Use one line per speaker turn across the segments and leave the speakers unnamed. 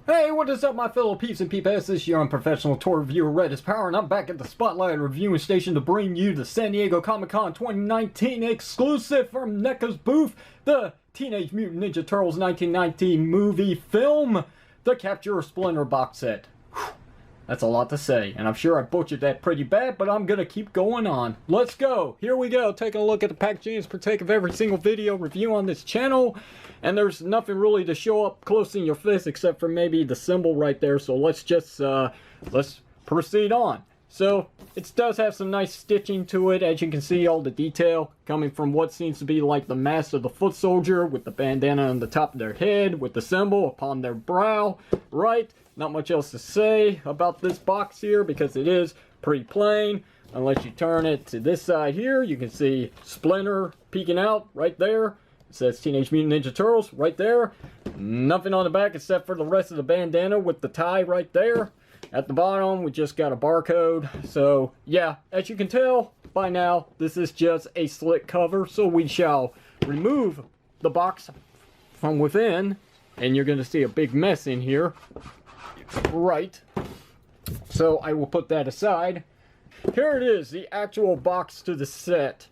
Hey, what is up, my fellow peeps and peepettes? This is your unprofessional tour reviewer, Red is Power, and I'm back at the Spotlight reviewing station to bring you the San Diego Comic-Con 2019 exclusive from Neca's booth, the Teenage Mutant Ninja Turtles 1990 movie film, the Capture Splinter box set. Whew. That's a lot to say, and I'm sure I butchered that pretty bad, but I'm gonna keep going on. Let's go! Here we go, taking a look at the packaging as partake of every single video review on this channel. And there's nothing really to show up close in your face except for maybe the symbol right there. So let's just, let's proceed on. So it does have some nice stitching to it. As you can see, all the detail coming from what seems to be like the mask of the foot soldier with the bandana on the top of their head with the symbol upon their brow, right? Not much else to say about this box here because it is pretty plain. Unless you turn it to this side here, you can see Splinter peeking out right there. It says Teenage Mutant Ninja Turtles right there. Nothing on the back except for the rest of the bandana with the tie right there. At the bottom, we just got a barcode. So, yeah, as you can tell by now, this is just a slick cover. So we shall remove the box from within. And you're going to see a big mess in here. Right. So I will put that aside. Here it is, the actual box to the set.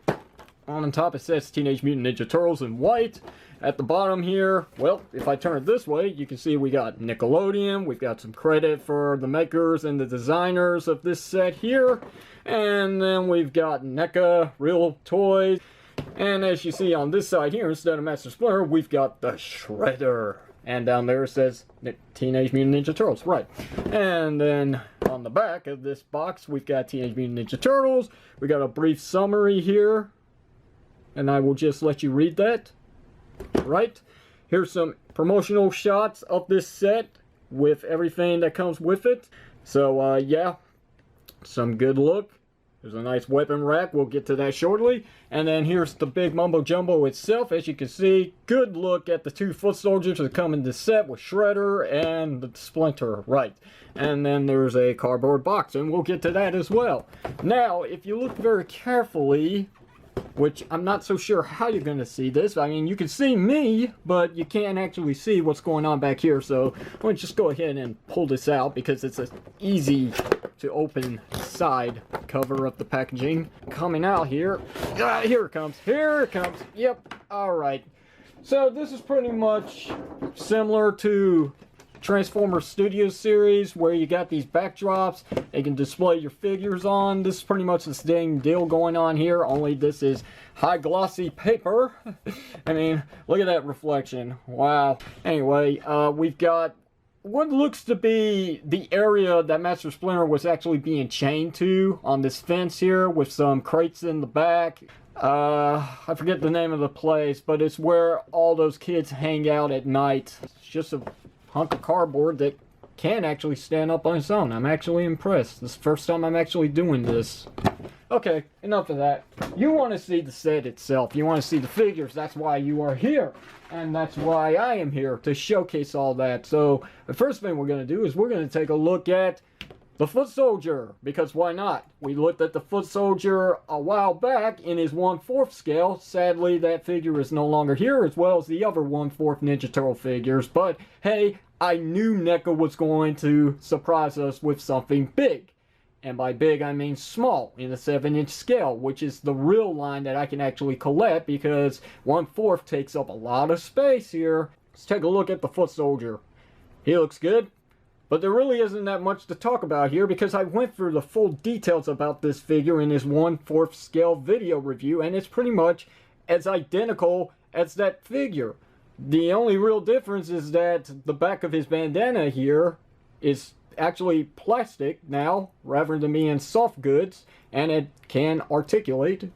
On top it says Teenage Mutant Ninja Turtles in white. At the bottom here, well, if I turn it this way, you can see we got Nickelodeon. We've got some credit for the makers and the designers of this set here. And then we've got Neca, Real Toys. And as you see on this side here, instead of Master Splinter, we've got the Shredder. And down there it says Teenage Mutant Ninja Turtles, right. And then on the back of this box, we've got Teenage Mutant Ninja Turtles. We got a brief summary here. And I will just let you read that. Right. Here's some promotional shots of this set with everything that comes with it. So, yeah. Some good look. There's a nice weapon rack. We'll get to that shortly. And then here's the big mumbo jumbo itself. As you can see, good look at the two foot soldiers that come in this set with Shredder and the Splinter. Right. And then there's a cardboard box. And we'll get to that as well. Now, if you look very carefully, which I'm not so sure how you're going to see this. I mean, you can see me, but you can't actually see what's going on back here. So I'm going to just go ahead and pull this out because it's an easy to open side cover of the packaging. Coming out here. Here it comes. Here it comes. Yep. All right. So this is pretty much similar to Transformers Studio series where you got these backdrops they can display your figures on. This is pretty much the same deal going on here, only this is high glossy paper. I mean, look at that reflection. Wow. Anyway, we've got what looks to be the area that Master Splinter was actually being chained to on this fence here with some crates in the back. I forget the name of the place, but it's where all those kids hang out at night. It's just a hunk of cardboard that can actually stand up on its own. I'm actually impressed. This is the first time I'm actually doing this. Okay, enough of that. You want to see the set itself. You want to see the figures. That's why you are here. And that's why I am here, to showcase all that. So, the first thing we're going to do is we're going to take a look at the foot soldier, because why not? We looked at the foot soldier a while back in his 1/4 scale. Sadly, that figure is no longer here, as well as the other 1/4 Ninja Turtle figures. But hey, I knew Neca was going to surprise us with something big. And by big, I mean small, in a 7-inch scale, which is the real line that I can actually collect, because 1/4 takes up a lot of space here. Let's take a look at the foot soldier. He looks good. But there really isn't that much to talk about here because I went through the full details about this figure in this 1/4 scale video review, and it's pretty much as identical as that figure. The only real difference is that the back of his bandana here is actually plastic now rather than being soft goods, and it can articulate.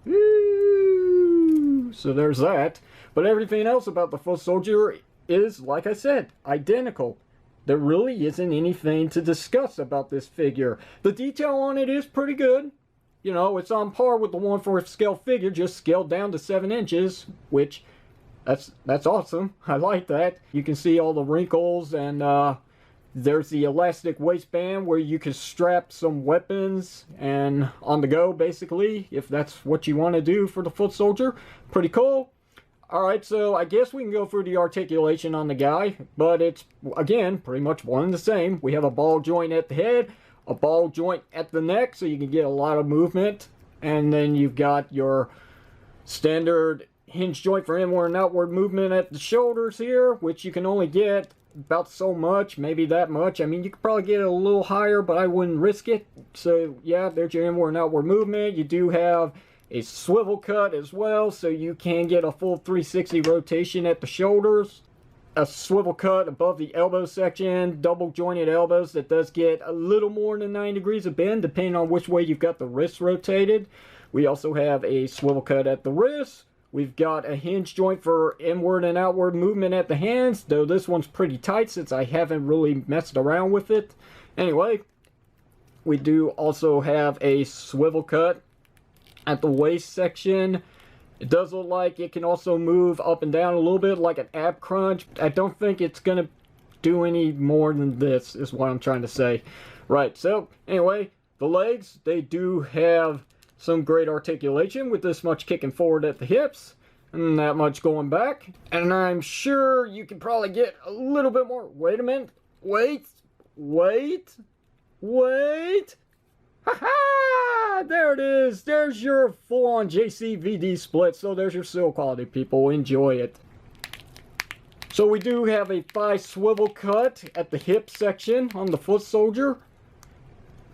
So there's that. But everything else about the foot soldier is, like I said, identical. There really isn't anything to discuss about this figure. The detail on it is pretty good. You know, it's on par with the 1/4 scale figure, just scaled down to 7 inches, which, that's awesome. I like that. You can see all the wrinkles, and there's the elastic waistband where you can strap some weapons and on the go, basically, if that's what you want to do for the foot soldier. Pretty cool. Alright, so I guess we can go through the articulation on the guy, but it's, again, pretty much one and the same. We have a ball joint at the head, a ball joint at the neck, so you can get a lot of movement, and then you've got your standard hinge joint for inward and outward movement at the shoulders here, which you can only get about so much, maybe that much. I mean, you could probably get it a little higher, but I wouldn't risk it. So yeah, there's your inward and outward movement. You do have a swivel cut as well, so you can get a full 360 rotation at the shoulders. A swivel cut above the elbow section, double jointed elbows that does get a little more than 90 degrees of bend depending on which way you've got the wrists rotated. We also have a swivel cut at the wrist. We've got a hinge joint for inward and outward movement at the hands, though this one's pretty tight since I haven't really messed around with it. Anyway, we do also have a swivel cut at the waist section. It does look like it can also move up and down a little bit like an ab crunch. I don't think it's going to do any more than this, is what I'm trying to say. Right, so anyway, the legs, they do have some great articulation with this much kicking forward at the hips and that much going back. And I'm sure you can probably get a little bit more. Wait a minute. Wait. Ha-ha! There it is. There's your full-on JCVD split. So there's your seal quality, people. Enjoy it. So we do have a thigh swivel cut at the hip section on the foot soldier.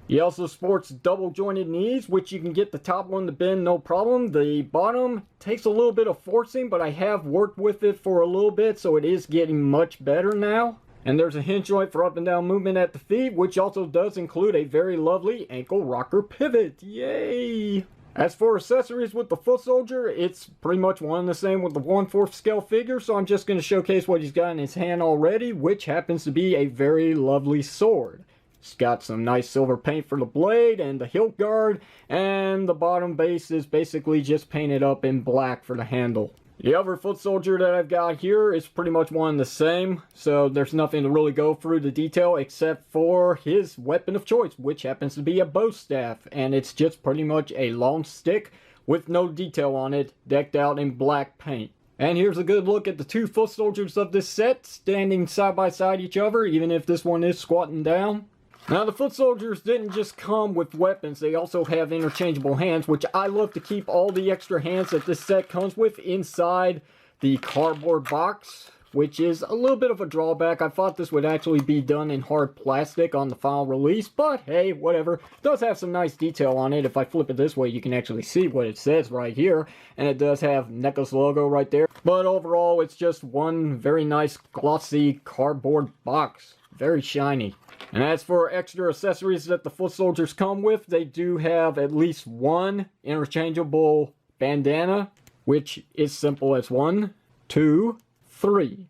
He also sports double jointed knees, which you can get the top one to bend no problem. The bottom takes a little bit of forcing, but I have worked with it for a little bit, so it is getting much better now. And there's a hinge joint for up and down movement at the feet, which also does include a very lovely ankle rocker pivot. Yay! As for accessories with the foot soldier, it's pretty much one and the same with the 1/4 scale figure, so I'm just going to showcase what he's got in his hand already, which happens to be a very lovely sword. It's got some nice silver paint for the blade and the hilt guard, and the bottom base is basically just painted up in black for the handle. The other foot soldier that I've got here is pretty much one and the same, so there's nothing to really go through the detail except for his weapon of choice, which happens to be a bow staff, and it's just pretty much a long stick with no detail on it, decked out in black paint. And here's a good look at the two foot soldiers of this set, standing side by side each other, even if this one is squatting down. Now, the foot soldiers didn't just come with weapons, they also have interchangeable hands, which I love to keep all the extra hands that this set comes with inside the cardboard box, which is a little bit of a drawback. I thought this would actually be done in hard plastic on the final release, but hey, whatever. It does have some nice detail on it. If I flip it this way, you can actually see what it says right here, and it does have Neca's logo right there. But overall, it's just one very nice glossy cardboard box. Very shiny. And as for extra accessories that the foot soldiers come with, they do have at least one interchangeable bandana, which is simple as 1, 2, 3.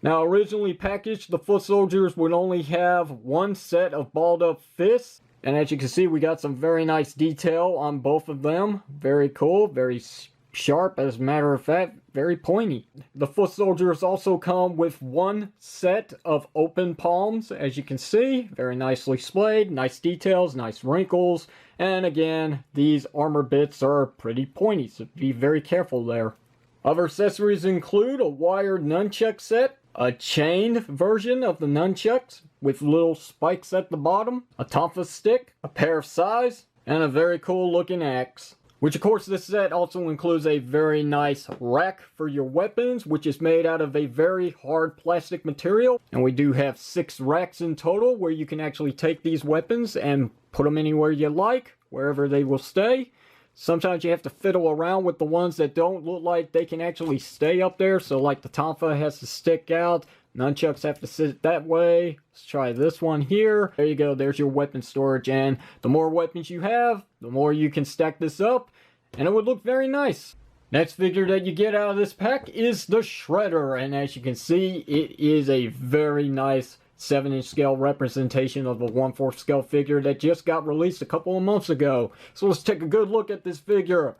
Now, originally packaged, the foot soldiers would only have one set of balled up fists. And as you can see, we got some very nice detail on both of them. Very cool, very sharp, as a matter of fact, very pointy. The foot soldiers also come with one set of open palms, as you can see, very nicely splayed, nice details, nice wrinkles, and again, these armor bits are pretty pointy, so be very careful there. Other accessories include a wired nunchuck set, a chained version of the nunchucks with little spikes at the bottom, a tonfa stick, a pair of sais, and a very cool looking axe. Which, of course, this set also includes a very nice rack for your weapons, which is made out of a very hard plastic material. And we do have 6 racks in total where you can actually take these weapons and put them anywhere you like, wherever they will stay. Sometimes you have to fiddle around with the ones that don't look like they can actually stay up there. So like the tonfa has to stick out. Nunchucks have to sit that way. Let's try this one here. There you go. There's your weapon storage. And the more weapons you have, the more you can stack this up. And it would look very nice. Next figure that you get out of this pack is the Shredder. And as you can see, it is a very nice 7-inch scale representation of the 1/4 scale figure that just got released a couple of months ago. So let's take a good look at this figure.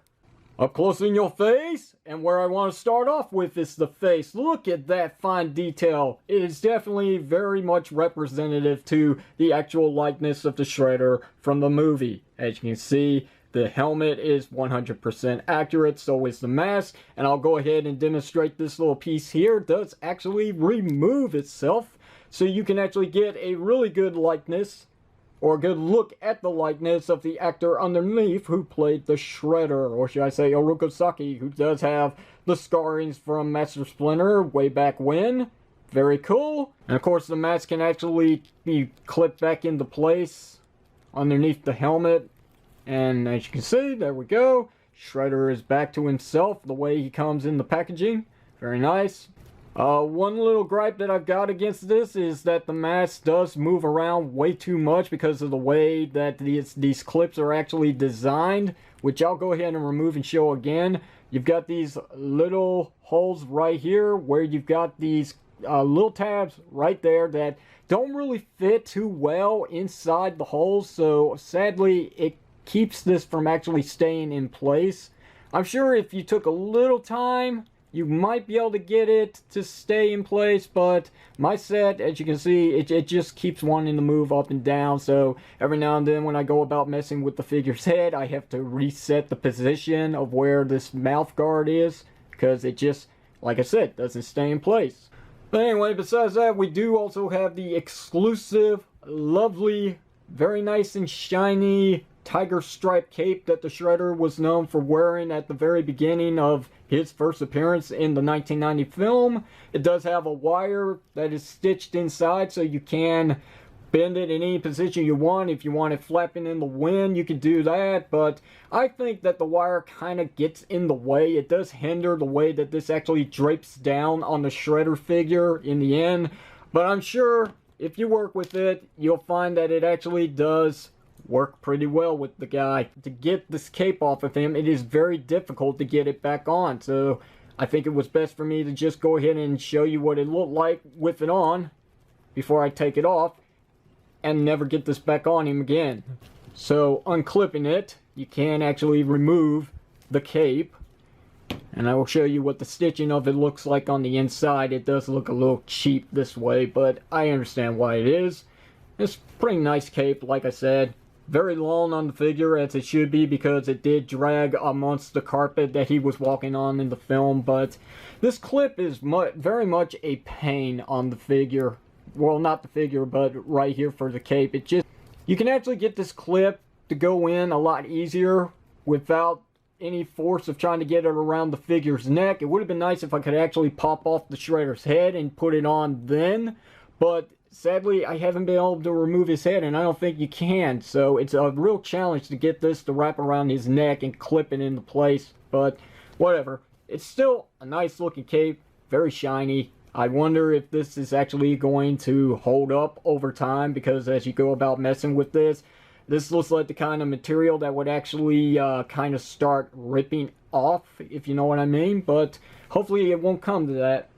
Up close in your face, and where I want to start off with is the face. Look at that fine detail. It is definitely very much representative to the actual likeness of the Shredder from the movie. As you can see, The helmet is 100% accurate, so is the mask. And I'll go ahead and demonstrate this little piece here. It does actually remove itself, so you can actually get a really good likeness, or a good look at the likeness of the actor underneath who played the Shredder, or should I say Oroku Saki, who does have the scarrings from Master Splinter way back when. Very cool. And of course the mask can actually be clipped back into place underneath the helmet. And as you can see, there we go. Shredder is back to himself the way he comes in the packaging. Very nice. One little gripe that I've got against this is that the mask does move around way too much because of the way that these clips are actually designed, which I'll go ahead and remove and show again. You've got these little holes right here where you've got these little tabs right there that don't really fit too well inside the holes, so sadly it keeps this from actually staying in place. I'm sure if you took a little time, you might be able to get it to stay in place, but my set, as you can see, it just keeps wanting to move up and down, so every now and then when I go about messing with the figure's head, I have to reset the position of where this mouth guard is, because it just, like I said, doesn't stay in place. But anyway, besides that, we do also have the exclusive, lovely, very nice and shiny tiger stripe cape that the Shredder was known for wearing at the very beginning of his first appearance in the 1990 film. It does have a wire that is stitched inside, so you can bend it in any position you want. If you want it flapping in the wind, you can do that, but I think that the wire kind of gets in the way. It does hinder the way that this actually drapes down on the Shredder figure in the end, but I'm sure if you work with it, you'll find that it actually does work pretty well with the guy. To get this cape off of him, it is very difficult to get it back on, so I think it was best for me to just go ahead and show you what it looked like with it on before I take it off and never get this back on him again. So unclipping it, you can actually remove the cape, and I will show you what the stitching of it looks like on the inside. It does look a little cheap this way, but I understand why it is. It's a pretty nice cape, like I said. Very long on the figure, as it should be, because it did drag amongst the carpet that he was walking on in the film, but this clip is very much a pain on the figure. Well, not the figure, but right here for the cape. You can actually get this clip to go in a lot easier without any force of trying to get it around the figure's neck. It would have been nice if I could actually pop off the Shredder's head and put it on then, but sadly, I haven't been able to remove his head, and I don't think you can, so it's a real challenge to get this to wrap around his neck and clip it into place, but whatever. It's still a nice looking cape, very shiny. I wonder if this is actually going to hold up over time, because as you go about messing with this looks like the kind of material that would actually kind of start ripping off, if you know what I mean, but hopefully it won't come to that.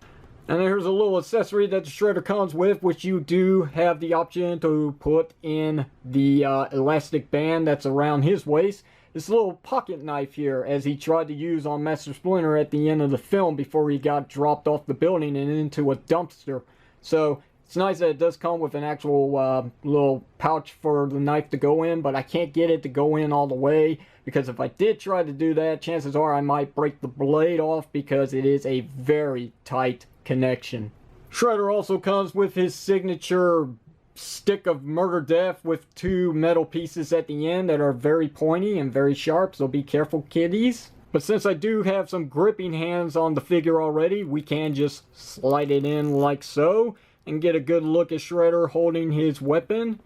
And here's a little accessory that the Shredder comes with, which you do have the option to put in the elastic band that's around his waist. This little pocket knife here, as he tried to use on Master Splinter at the end of the film before he got dropped off the building and into a dumpster. So it's nice that it does come with an actual little pouch for the knife to go in, but I can't get it to go in all the way, because if I did try to do that, chances are I might break the blade off, because it is a very tight connection. Shredder also comes with his signature stick of murder death with two metal pieces at the end that are very pointy and very sharp, so be careful, kiddies. But since I do have some gripping hands on the figure already, we can just slide it in like so and get a good look at Shredder holding his weapon,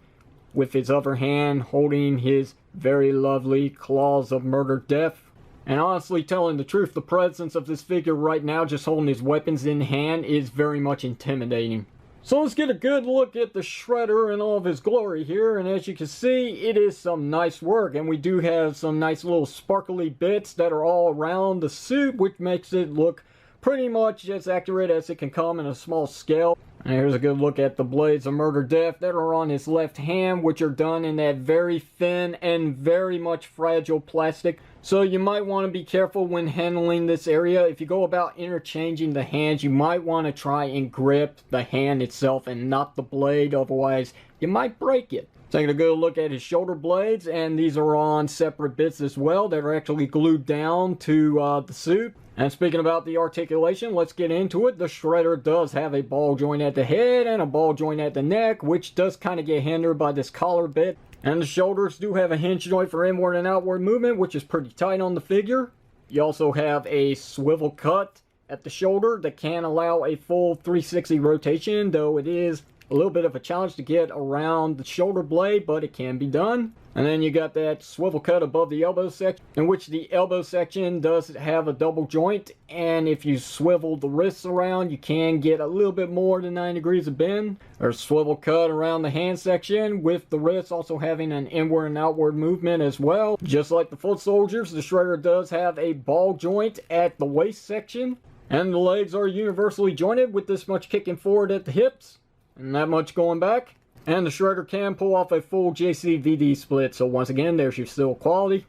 with his other hand holding his very lovely claws of murder death. And honestly, telling the truth, the presence of this figure right now, just holding his weapons in hand, is very much intimidating. So let's get a good look at the Shredder in all of his glory here, and as you can see, it is some nice work, and we do have some nice little sparkly bits that are all around the suit, which makes it look pretty much as accurate as it can come in a small scale. And here's a good look at the blades of murder death that are on his left hand, which are done in that very thin and very much fragile plastic. So you might want to be careful when handling this area. If you go about interchanging the hands, you might want to try and grip the hand itself and not the blade, otherwise you might break it. Taking a good look at his shoulder blades, and these are on separate bits as well that are actually glued down to the suit. And speaking about the articulation, let's get into it. The Shredder does have a ball joint at the head and a ball joint at the neck, which does kind of get hindered by this collar bit. And the shoulders do have a hinge joint for inward and outward movement, which is pretty tight on the figure. You also have a swivel cut at the shoulder that can allow a full 360 rotation, though it is a little bit of a challenge to get around the shoulder blade, but it can be done. And then you got that swivel cut above the elbow section, in which the elbow section does have a double joint, and if you swivel the wrists around, you can get a little bit more than 9 degrees of bend. There's swivel cut around the hand section, with the wrists also having an inward and outward movement as well. Just like the foot soldiers, the Shredder does have a ball joint at the waist section, and the legs are universally jointed with this much kicking forward at the hips and that much going back. And the Shredder can pull off a full JCVD split, so once again, there's your still quality.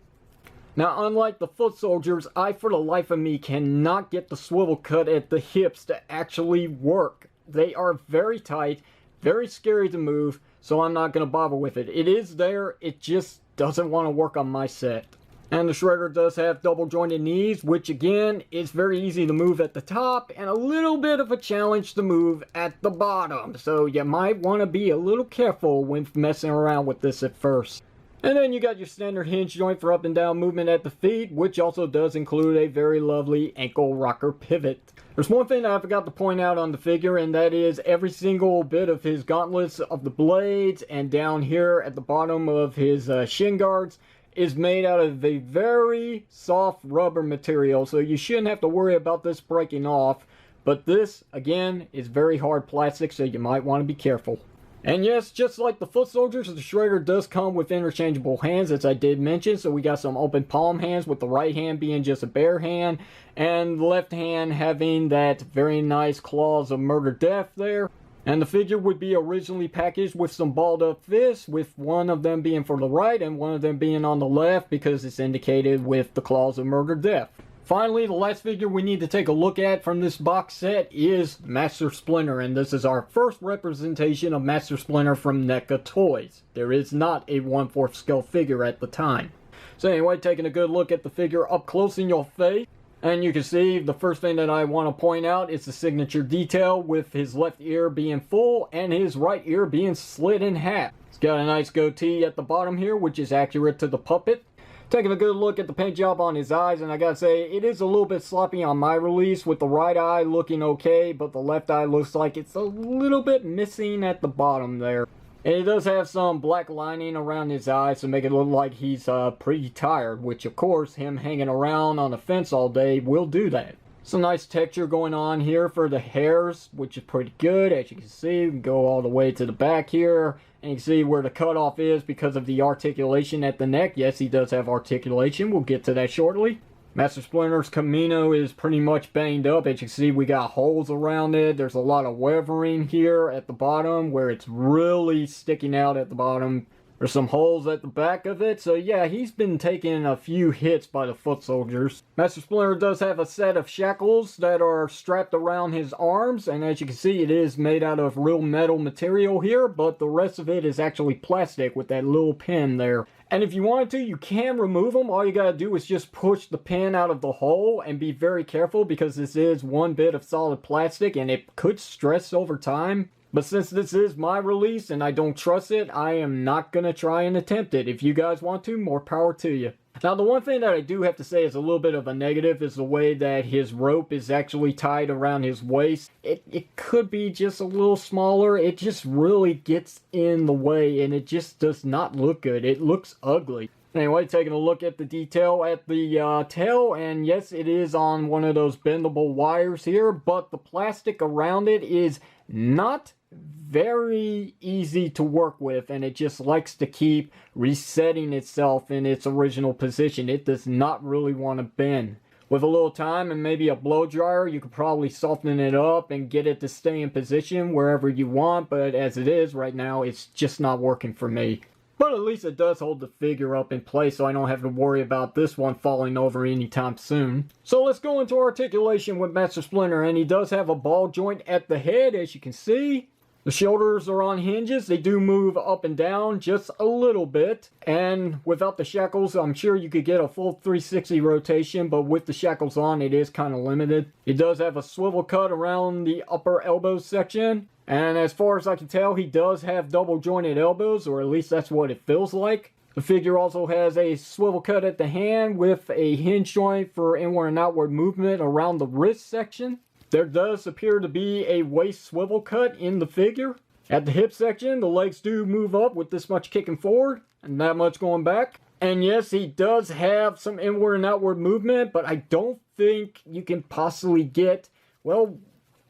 Now, unlike the foot soldiers, I for the life of me cannot get the swivel cut at the hips to actually work. They are very tight, very scary to move, so I'm not going to bother with it. It is there, it just doesn't want to work on my set. And the Shredder does have double jointed knees, which again is very easy to move at the top and a little bit of a challenge to move at the bottom. So you might want to be a little careful when messing around with this at first. And then you got your standard hinge joint for up and down movement at the feet, which also does include a very lovely ankle rocker pivot. There's one thing that I forgot to point out on the figure, and that is every single bit of his gauntlets of the blades and down here at the bottom of his shin guards is made out of a very soft rubber material, so you shouldn't have to worry about this breaking off. But this, again, is very hard plastic, so you might want to be careful. And yes, just like the foot soldiers, the Shredder does come with interchangeable hands, as I did mention. So we got some open palm hands, with the right hand being just a bare hand, and the left hand having that very nice claws of murder death there. And the figure would be originally packaged with some balled up fists, with one of them being for the right and one of them being on the left, because it's indicated with the claws of murder death. Finally, the last figure we need to take a look at from this box set is Master Splinter, and this is our first representation of Master Splinter from Neca Toys. There is not a 1/4 scale figure at the time. So anyway, taking a good look at the figure up close in your face, and you can see the first thing that I want to point out is the signature detail, with his left ear being full and his right ear being slit in half. He's got a nice goatee at the bottom here, which is accurate to the puppet. Taking a good look at the paint job on his eyes, and I gotta say, it is a little bit sloppy on my release, with the right eye looking okay, but the left eye looks like it's a little bit missing at the bottom there. And he does have some black lining around his eyes to make it look like he's pretty tired, which of course, him hanging around on the fence all day will do that. Some nice texture going on here for the hairs, which is pretty good. As you can see, we can go all the way to the back here, and you can see where the cutoff is because of the articulation at the neck. Yes, he does have articulation. We'll get to that shortly. Master Splinter's Camino is pretty much banged up. As you can see, we got holes around it. There's a lot of weathering here at the bottom where it's really sticking out at the bottom. There's some holes at the back of it. So yeah, he's been taking a few hits by the foot soldiers. Master Splinter does have a set of shackles that are strapped around his arms. And as you can see, it is made out of real metal material here, but the rest of it is actually plastic with that little pin there. And if you wanted to, you can remove them. All you gotta do is just push the pin out of the hole, and be very careful because this is one bit of solid plastic and it could stress over time. But since this is my release and I don't trust it, I am not gonna try and attempt it. If you guys want to, more power to you. Now, the one thing that I do have to say is a little bit of a negative is the way that his rope is actually tied around his waist. It could be just a little smaller. It just really gets in the way, and it just does not look good. It looks ugly. Anyway, taking a look at the detail at the tail, and yes, it is on one of those bendable wires here, but the plastic around it is not very easy to work with, and it just likes to keep resetting itself in its original position. It does not really want to bend. With a little time and maybe a blow dryer, you could probably soften it up and get it to stay in position wherever you want, but as it is right now, it's just not working for me. But at least it does hold the figure up in place, so I don't have to worry about this one falling over anytime soon. So let's go into articulation with Master Splinter, and he does have a ball joint at the head, as you can see. The shoulders are on hinges. They do move up and down just a little bit. And without the shackles, I'm sure you could get a full 360 rotation, but with the shackles on, it is kind of limited. It does have a swivel cut around the upper elbow section. And as far as I can tell, he does have double jointed elbows, or at least that's what it feels like. The figure also has a swivel cut at the hand with a hinge joint for inward and outward movement around the wrist section. There does appear to be a waist swivel cut in the figure. At the hip section, the legs do move up with this much kicking forward and that much going back. And yes, he does have some inward and outward movement, but I don't think you can possibly get, well,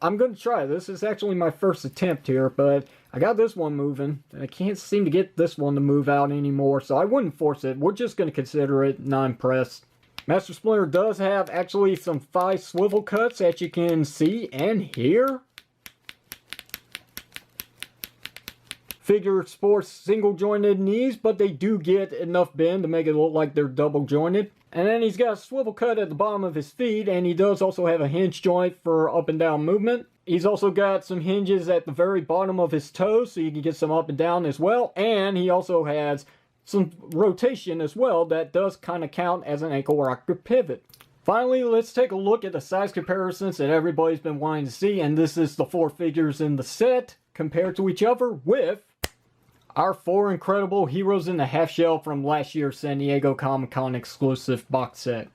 I'm going to try. This is actually my first attempt here, but I got this one moving, and I can't seem to get this one to move out anymore, so I wouldn't force it. We're just going to consider it non-pressed. Master Splinter does have actually some thigh swivel cuts, as you can see and hear. Figure sports single jointed knees, but they do get enough bend to make it look like they're double jointed. And then he's got a swivel cut at the bottom of his feet, and he does also have a hinge joint for up and down movement. He's also got some hinges at the very bottom of his toes, so you can get some up and down as well. And he also has some rotation as well that does kind of count as an ankle rocker pivot. Finally, let's take a look at the size comparisons that everybody's been wanting to see, and this is the 4 figures in the set compared to each other with our 4 incredible heroes in the half shell from last year's San Diego Comic-Con exclusive box set.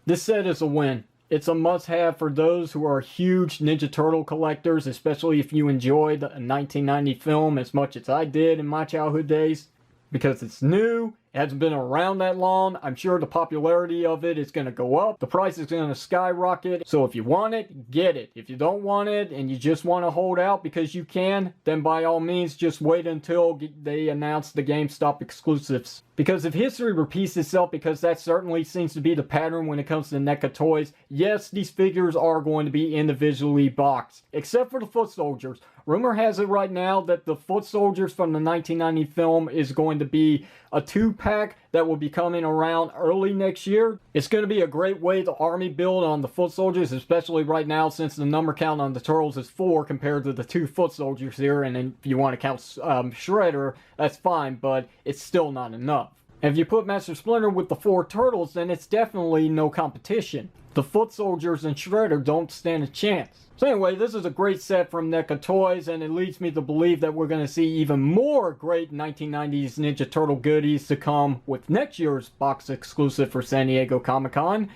This set is a win. It's a must-have for those who are huge Ninja Turtle collectors, especially if you enjoyed a 1990 film as much as I did in my childhood days. Because it's new, it hasn't been around that long, I'm sure the popularity of it is going to go up. The price is going to skyrocket. So if you want it, get it. If you don't want it and you just want to hold out because you can, then by all means just wait until they announce the GameStop exclusives. Because if history repeats itself, because that certainly seems to be the pattern when it comes to NECA toys, yes, these figures are going to be individually boxed. Except for the foot soldiers. Rumor has it right now that the foot soldiers from the 1990 film is going to be a 2-pack that will be coming around early next year. It's going to be a great way to army build on the foot soldiers, especially right now since the number count on the turtles is 4 compared to the 2 foot soldiers here. And then if you want to count Shredder, that's fine, but it's still not enough. And if you put Master Splinter with the 4 turtles, then it's definitely no competition. The foot soldiers and Shredder don't stand a chance. So anyway, this is a great set from NECA Toys, and it leads me to believe that we're going to see even more great 1990s Ninja Turtle goodies to come with next year's box exclusive for San Diego Comic-Con.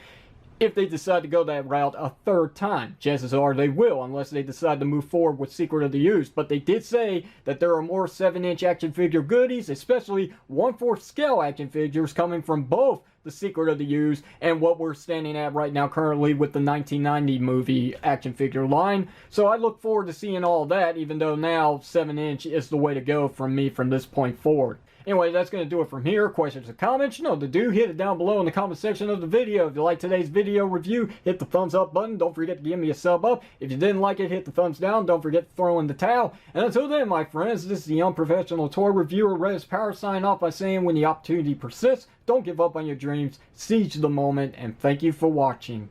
If they decide to go that route a 3rd time. Chances are they will, unless they decide to move forward with Secret of the Ooze. But they did say that there are more 7-inch action figure goodies, especially 1/4 scale action figures coming from both the Secret of the Ooze and what we're standing at right now currently with the 1990 movie action figure line. So I look forward to seeing all that, even though now 7-inch is the way to go from me from this point forward. Anyway, that's going to do it from here. Questions or comments, you know what to do. Hit it down below in the comment section of the video. If you like today's video review, hit the thumbs up button. Don't forget to give me a sub up. If you didn't like it, hit the thumbs down. Don't forget to throw in the towel. And until then, my friends, this is the unprofessional toy reviewer, Res Power, sign off by saying when the opportunity persists, don't give up on your dreams, seize the moment, and thank you for watching.